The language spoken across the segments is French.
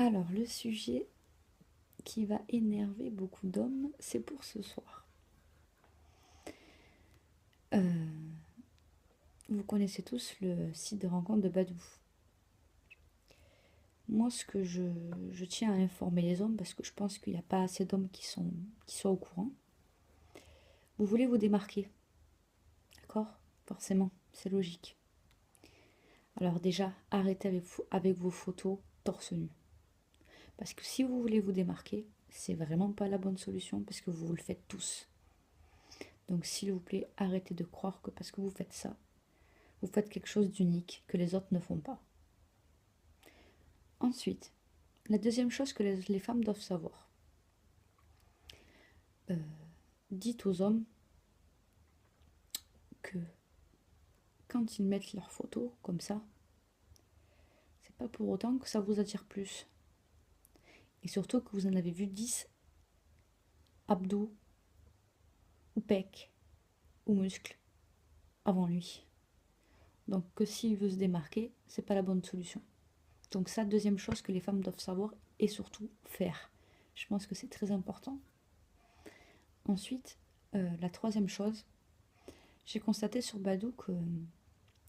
Alors, le sujet qui va énerver beaucoup d'hommes, c'est pour ce soir. Vous connaissez tous le site de rencontre de Badou. Moi, ce que je tiens à informer les hommes, parce que je pense qu'il n'y a pas assez d'hommes qui soient au courant. Vous voulez vous démarquer, d'accord? Forcément, c'est logique. Alors déjà, arrêtez avec vos photos torse nu. Parce que si vous voulez vous démarquer, c'est vraiment pas la bonne solution, parce que vous le faites tous. Donc s'il vous plaît, arrêtez de croire que parce que vous faites ça, vous faites quelque chose d'unique que les autres ne font pas. Ensuite, la deuxième chose que les femmes doivent savoir. Dites aux hommes que quand ils mettent leurs photos comme ça, c'est pas pour autant que ça vous attire plus. Et surtout que vous en avez vu 10 abdos ou pecs ou muscles avant lui. Donc que s'il veut se démarquer, c'est pas la bonne solution. Donc ça, deuxième chose que les femmes doivent savoir et surtout faire. Je pense que c'est très important. Ensuite, la troisième chose, j'ai constaté sur Badoo que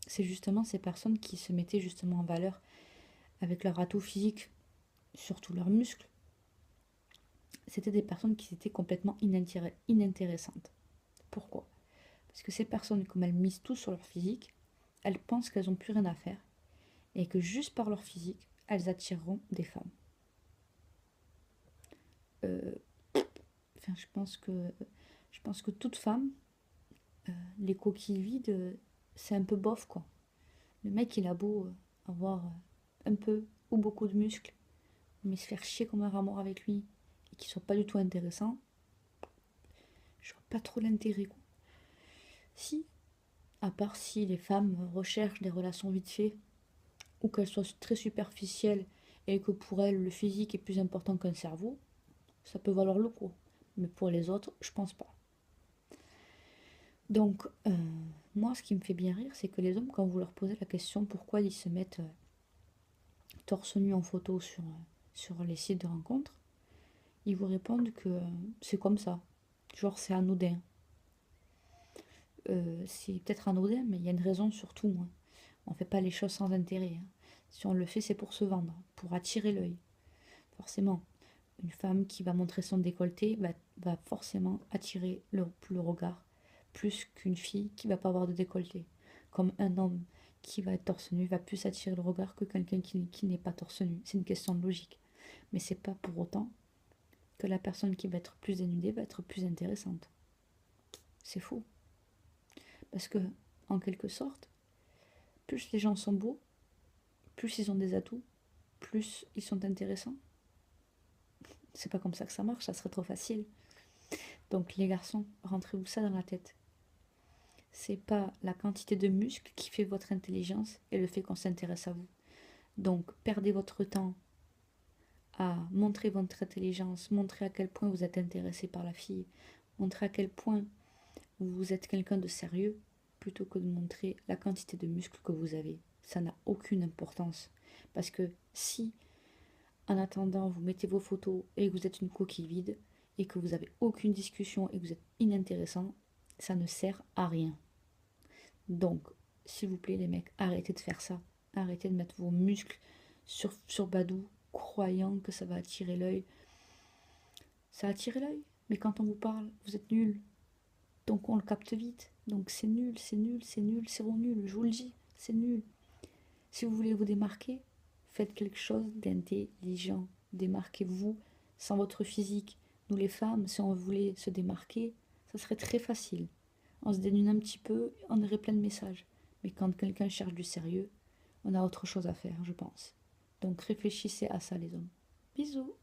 c'est justement ces personnes qui se mettaient justement en valeur avec leur atout physique, surtout leurs muscles. C'était des personnes qui étaient complètement inintéressantes. Pourquoi? Parce que ces personnes, comme elles misent tout sur leur physique, elles pensent qu'elles n'ont plus rien à faire et que juste par leur physique, elles attireront des femmes. Enfin, je pense que toute femme, les coquilles vides, c'est un peu bof quoi. Le mec il a beau avoir un peu ou beaucoup de muscles, mais se faire chier comme un rat mort avec lui et qu'il soit pas du tout intéressant, je vois pas trop l'intérêt quoi. Si, à part si les femmes recherchent des relations vite fait ou qu'elles soient très superficielles et que pour elles le physique est plus important qu'un cerveau, ça peut valoir le coup. Mais pour les autres, je pense pas. Donc, moi, ce qui me fait bien rire, c'est que les hommes, quand vous leur posez la question pourquoi ils se mettent torse nu en photo sur les sites de rencontres, ils vous répondent que c'est comme ça. Genre, c'est anodin. C'est peut-être anodin, mais il y a une raison surtout. Hein. On ne fait pas les choses sans intérêt. Hein. Si on le fait, c'est pour se vendre, pour attirer l'œil. Forcément, une femme qui va montrer son décolleté va forcément attirer le regard plus qu'une fille qui va pas avoir de décolleté. Comme un homme qui va être torse nu va plus attirer le regard que quelqu'un qui n'est pas torse nu. C'est une question de logique. Mais c'est pas pour autant que la personne qui va être plus dénudée va être plus intéressante. C'est faux. Parce que, en quelque sorte, plus les gens sont beaux, plus ils ont des atouts, plus ils sont intéressants. C'est pas comme ça que ça marche, ça serait trop facile. Donc les garçons, rentrez-vous ça dans la tête. C'est pas la quantité de muscles qui fait votre intelligence et le fait qu'on s'intéresse à vous. Donc perdez votre temps à montrer votre intelligence, montrer à quel point vous êtes intéressé par la fille, montrer à quel point vous êtes quelqu'un de sérieux, plutôt que de montrer la quantité de muscles que vous avez. Ça n'a aucune importance. Parce que si, en attendant, vous mettez vos photos et que vous êtes une coquille vide, et que vous n'avez aucune discussion et que vous êtes inintéressant, ça ne sert à rien. Donc, s'il vous plaît les mecs, arrêtez de faire ça. Arrêtez de mettre vos muscles sur Badou, croyant que ça va attirer l'œil. Ça attire l'œil, mais quand on vous parle, vous êtes nul. Donc on le capte vite. Donc c'est nul, c'est nul, c'est nul, c'est nul, je vous le dis, c'est nul. Si vous voulez vous démarquer, faites quelque chose d'intelligent. Démarquez-vous sans votre physique. Nous les femmes, si on voulait se démarquer, ça serait très facile. On se dénude un petit peu, on aurait plein de messages. Mais quand quelqu'un cherche du sérieux, on a autre chose à faire, je pense. Donc réfléchissez à ça les hommes. Bisous.